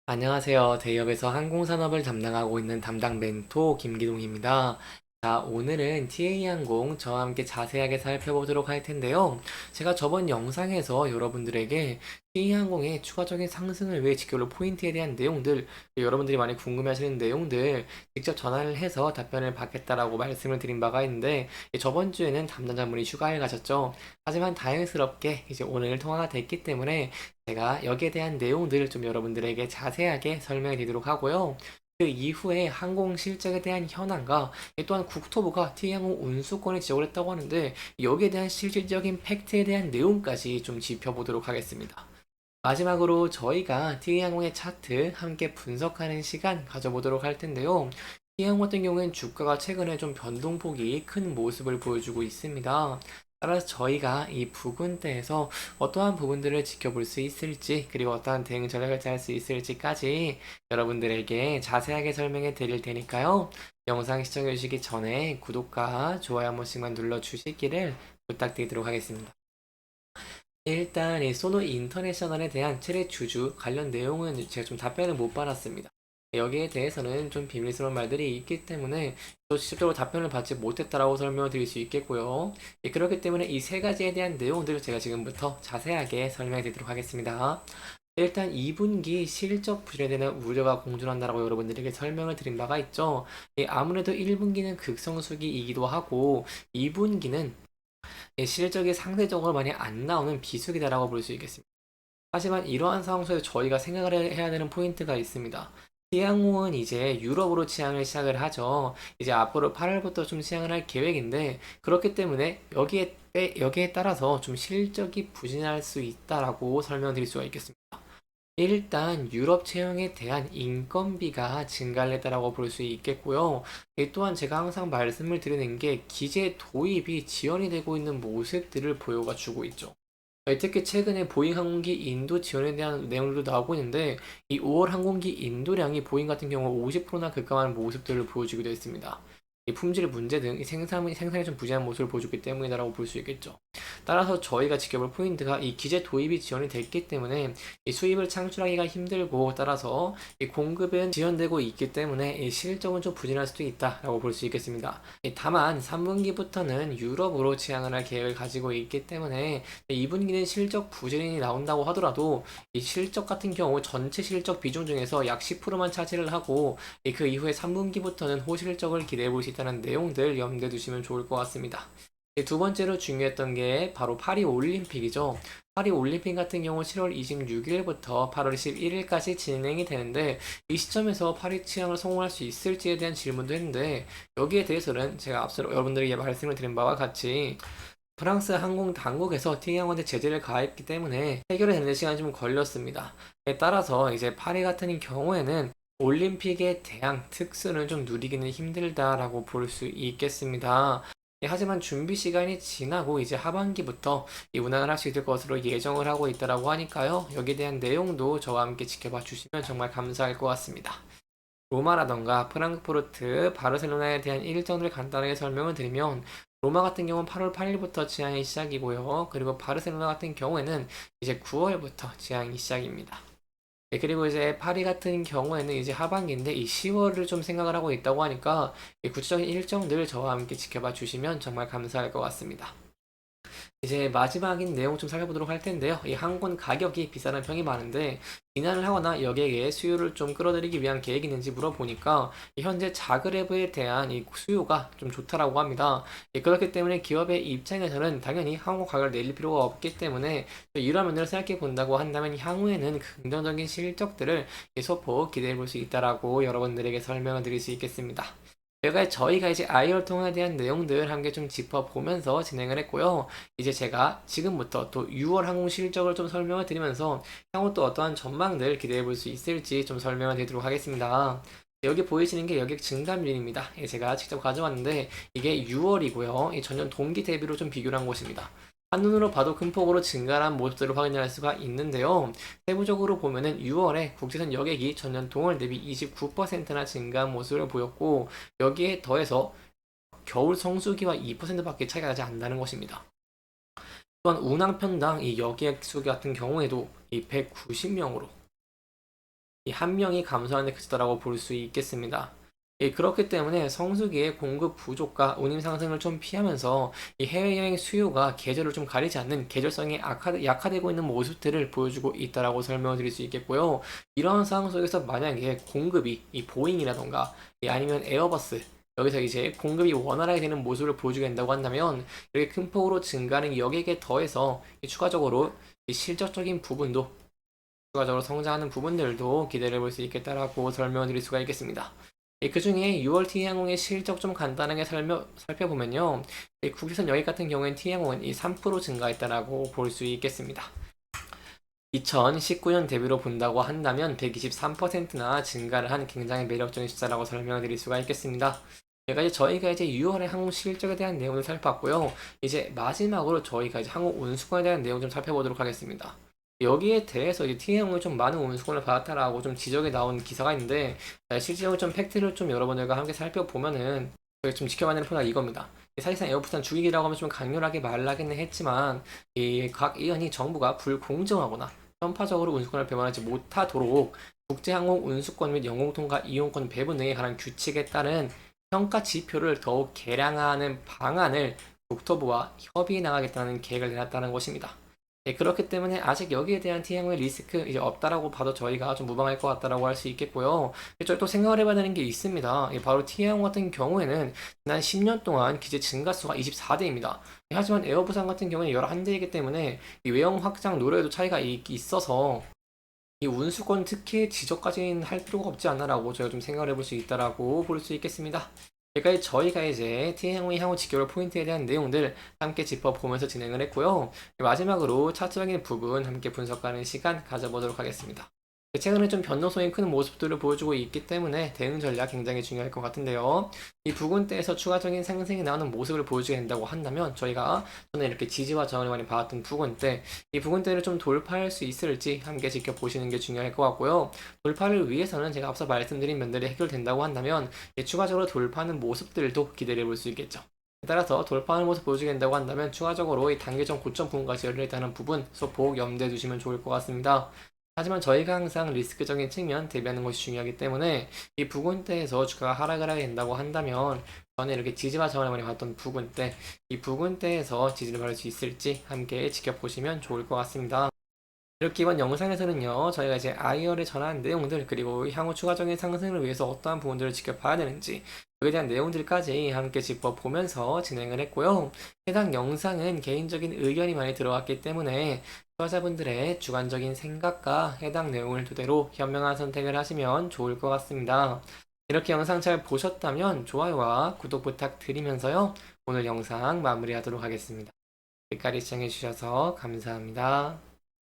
안녕하세요. 대기업에서 항공산업을 담당하고 있는 담당 멘토 김기동입니다. 자, 오늘은 TA항공 저와 함께 자세하게 살펴보도록 할 텐데요. 제가 저번 영상에서 여러분들에게 TA항공의 추가적인 상승을 위해 지켜볼 포인트에 대한 내용들, 여러분들이 많이 궁금해하시는 내용들 직접 전화를 해서 답변을 받겠다라고 말씀을 드린 바가 있는데, 저번 주에는 담당자분이 휴가를 가셨죠. 하지만 다행스럽게 이제 오늘 통화가 됐기 때문에 제가 여기에 대한 내용들을 좀 여러분들에게 자세하게 설명해 드리도록 하고요. 그 이후에 항공 실적에 대한 현황과 또한 국토부가 T항공 운수권을 지적을 했다고 하는데 여기에 대한 실질적인 팩트에 대한 내용까지 좀 짚어보도록 하겠습니다. 마지막으로 저희가 T항공의 차트 함께 분석하는 시간 가져보도록 할 텐데요. T항공 같은 경우에는 주가가 최근에 좀 변동폭이 큰 모습을 보여주고 있습니다. 따라서 저희가 이 부근대에서 어떠한 부분들을 지켜볼 수 있을지, 그리고 어떠한 대응 전략을 짤 수 있을지까지 여러분들에게 자세하게 설명해 드릴 테니까요. 영상 시청해 주시기 전에 구독과 좋아요 한 번씩만 눌러 주시기를 부탁드리도록 하겠습니다. 일단 이 소노 인터내셔널에 대한 최대 주주 관련 내용은 제가 좀 답변을 못 받았습니다. 여기에 대해서는 좀 비밀스러운 말들이 있기 때문에 또 직접적으로 답변을 받지 못했다라고 설명을 드릴 수 있겠고요. 그렇기 때문에 이 세 가지에 대한 내용들을 제가 지금부터 자세하게 설명해 드리도록 하겠습니다. 일단 2분기 실적 부진에 대한 우려가 공존한다라고 여러분들에게 설명을 드린 바가 있죠. 아무래도 1분기는 극성수기이기도 하고 2분기는 실적이 상대적으로 많이 안 나오는 비수기다라고 볼 수 있겠습니다. 하지만 이러한 상황 속에서 저희가 생각을 해야 되는 포인트가 있습니다. 티항공은 이제 유럽으로 취항을 시작을 하죠. 이제 앞으로 8월부터 좀 시행을 할 계획인데 그렇기 때문에 여기에 따라서 좀 실적이 부진할 수 있다라고 설명드릴 수가 있겠습니다. 일단 유럽 채용에 대한 인건비가 증가를 했다라고 볼 수 있겠고요. 또한 제가 항상 말씀을 드리는 게 기재 도입이 지연이 되고 있는 모습들을 보여가 주고 있죠. 특히 최근에 보잉 항공기 인도 지원에 대한 내용들도 나오고 있는데 이 5월 항공기 인도량이 보잉 같은 경우 50%나 급감하는 모습들을 보여주기도 했습니다. 이 품질 문제 등 생산이 좀 부진한 모습을 보여주기 때문이다라고 볼 수 있겠죠. 따라서 저희가 지켜볼 포인트가 이 기재 도입이 지원이 됐기 때문에 이 수입을 창출하기가 힘들고 따라서 이 공급은 지연되고 있기 때문에 이 실적은 좀 부진할 수도 있다라고 볼 수 있겠습니다. 다만 3분기부터는 유럽으로 취항을 할 계획을 가지고 있기 때문에 2분기는 실적 부진이 나온다고 하더라도 이 실적 같은 경우 전체 실적 비중 중에서 약 10%만 차지를 하고 그 이후에 3분기부터는 호실적을 기대해 볼 수 있다는 내용들 염두에 두시면 좋을 것 같습니다. 두 번째로 중요했던 게 바로 파리 올림픽이죠. 파리 올림픽 같은 경우 7월 26일부터 8월 11일까지 진행이 되는데 이 시점에서 파리 취항을 성공할 수 있을지에 대한 질문도 했는데 여기에 대해서는 제가 앞서 여러분들에게 말씀을 드린 바와 같이 프랑스 항공 당국에서 팅양원에 제재를 가했기 때문에 해결이 되는 시간이 좀 걸렸습니다. 따라서 이제 파리 같은 경우에는 올림픽의 대항 특수는 좀 누리기는 힘들다라고 볼 수 있겠습니다. 하지만 준비 시간이 지나고 이제 하반기부터 이 운항을 할 수 있을 것으로 예정을 하고 있다라고 하니까요. 여기에 대한 내용도 저와 함께 지켜봐 주시면 정말 감사할 것 같습니다. 로마라던가 프랑크푸르트, 바르셀로나에 대한 일정을 간단하게 설명을 드리면 로마 같은 경우는 8월 8일부터 지향이 시작이고요. 그리고 바르셀로나 같은 경우에는 이제 9월부터 지향이 시작입니다. 그리고 이제 파리 같은 경우에는 이제 하반기인데 이 10월을 좀 생각을 하고 있다고 하니까 이 구체적인 일정들 저와 함께 지켜봐 주시면 정말 감사할 것 같습니다. 이제 마지막인 내용 좀 살펴보도록 할 텐데요. 이 항공 가격이 비싸는 평이 많은데 비난을 하거나 여기에 수요를 좀 끌어들이기 위한 계획이 있는지 물어보니까 현재 자그레브에 대한 이 수요가 좀 좋다라고 합니다. 그렇기 때문에 기업의 입장에서는 당연히 항공 가격을 내릴 필요가 없기 때문에 이런 면을 생각해 본다고 한다면 향후에는 긍정적인 실적들을 소폭 기대해 볼 수 있다라고 여러분들에게 설명을 드릴 수 있겠습니다. 저희가 이제 IR 통화에 대한 내용들 함께 좀 짚어보면서 진행을 했고요. 이제 제가 지금부터 또 6월 항공 실적을 좀 설명을 드리면서 향후 또 어떠한 전망들 기대해 볼 수 있을지 좀 설명을 드리도록 하겠습니다. 여기 보이시는 게 여객 증감률입니다. 제가 직접 가져왔는데 이게 6월이고요. 이 전년 동기 대비로 좀 비교를 한 것입니다. 한눈으로 봐도 큰 폭으로 증가한 모습들을 확인할 수가 있는데요. 세부적으로 보면은 6월에 국제선 여객이 전년 동월 대비 29%나 증가한 모습을 보였고 여기에 더해서 겨울 성수기와 2%밖에 차이가 나지 않는다는 것입니다. 또한 운항편당 이 여객 수 같은 경우에도 이 190명으로 이 한 명이 감소하는 데 그쳤다라고 볼 수 있겠습니다. 그렇기 때문에 성수기의 공급 부족과 운임 상승을 좀 피하면서 이 해외여행 수요가 계절을 좀 가리지 않는 계절성이 약화되고 있는 모습들을 보여주고 있다라고 설명을 드릴 수 있겠고요. 이런 상황 속에서 만약에 공급이 이 보잉이라던가 아니면 에어버스 여기서 이제 공급이 원활하게 되는 모습을 보여주게 된다고 한다면 이렇게 큰 폭으로 증가하는 여기에 더해서 추가적으로 이 실적적인 부분도 추가적으로 성장하는 부분들도 기대를 볼 수 있겠다라고 설명을 드릴 수가 있겠습니다. 그 중에 6월 T항공의 실적 좀 간단하게 살펴보면요. 국내선 여객 같은 경우엔 T항공은 이 3% 증가했다라고 볼 수 있겠습니다. 2019년 대비로 본다고 한다면 123%나 증가를 한 굉장히 매력적인 숫자라고 설명을 드릴 수가 있겠습니다. 여기까지 저희가 이제 6월의 항공 실적에 대한 내용을 살펴봤고요. 이제 마지막으로 저희가 이제 항공 운수권에 대한 내용 좀 살펴보도록 하겠습니다. 여기에 대해서 이제 T항공이 좀 많은 운수권을 받았다라고 좀 지적이 나온 기사가 있는데 실제로 좀 팩트를 좀 여러분들과 함께 살펴보면은 좀 지켜봐야 되는 포인트가 이겁니다. 사실상 에어부산 죽이기라고 하면 좀 강렬하게 말을 하기는 했지만 이 각 의원이 정부가 불공정하거나 편파적으로 운수권을 배분하지 못하도록 국제항공 운수권 및 영공통과 이용권 배분에 관한 규칙에 따른 평가 지표를 더욱 개량하는 방안을 국토부와 협의해 나가겠다는 계획을 내놨다는 것입니다. 그렇기 때문에 아직 여기에 대한 T항공의 리스크 이제 없다라고 봐도 저희가 좀 무방할 것 같다라고 할 수 있겠고요. 저희 또 생각을 해봐야 되는 게 있습니다. 바로 T항공 같은 경우에는 지난 10년 동안 기재 증가수가 24대입니다. 하지만 에어부산 같은 경우는 11대이기 때문에 이 외형 확장 노력에도 차이가 있어서 이 운수권 특혜 지적까지는 할 필요가 없지 않나라고 저희가 좀 생각을 해볼 수 있다라고 볼 수 있겠습니다. 여기까지 저희가 이제 T항공의 향후 직결 포인트에 대한 내용들 함께 짚어보면서 진행을 했고요. 마지막으로 차트적인 부분 함께 분석하는 시간 가져보도록 하겠습니다. 최근에 좀 변동성이 큰 모습들을 보여주고 있기 때문에 대응 전략 굉장히 중요할 것 같은데요. 이 부근대에서 추가적인 상승이 나오는 모습을 보여주게 된다고 한다면 저희가 전에 이렇게 지지와 저항을 많이 봐왔던 부근대, 이 부근대를 좀 돌파할 수 있을지 함께 지켜보시는 게 중요할 것 같고요. 돌파를 위해서는 제가 앞서 말씀드린 면들이 해결된다고 한다면 추가적으로 돌파하는 모습들도 기대를 해볼 수 있겠죠. 따라서 돌파하는 모습 보여주게 된다고 한다면 추가적으로 이 단계적 고점 부분까지 열려있다는 부분 소폭 염두에 두시면 좋을 것 같습니다. 하지만 저희가 항상 리스크적인 측면 대비하는 것이 중요하기 때문에 이 부근대에서 주가가 하락을 하게 된다고 한다면 전에 이렇게 지지와 저항을 많이 봤던 부근대, 이 부근대에서 지지를 받을 수 있을지 함께 지켜보시면 좋을 것 같습니다. 이렇게 이번 영상에서는요, 저희가 이제 IR에 전한 내용들, 그리고 향후 추가적인 상승을 위해서 어떠한 부분들을 지켜봐야 되는지, 그에 대한 내용들까지 함께 짚어보면서 진행을 했고요. 해당 영상은 개인적인 의견이 많이 들어왔기 때문에 투자자분들의 주관적인 생각과 해당 내용을 토대로 현명한 선택을 하시면 좋을 것 같습니다. 이렇게 영상 잘 보셨다면 좋아요와 구독 부탁드리면서요, 오늘 영상 마무리하도록 하겠습니다. 끝까지 시청해주셔서 감사합니다.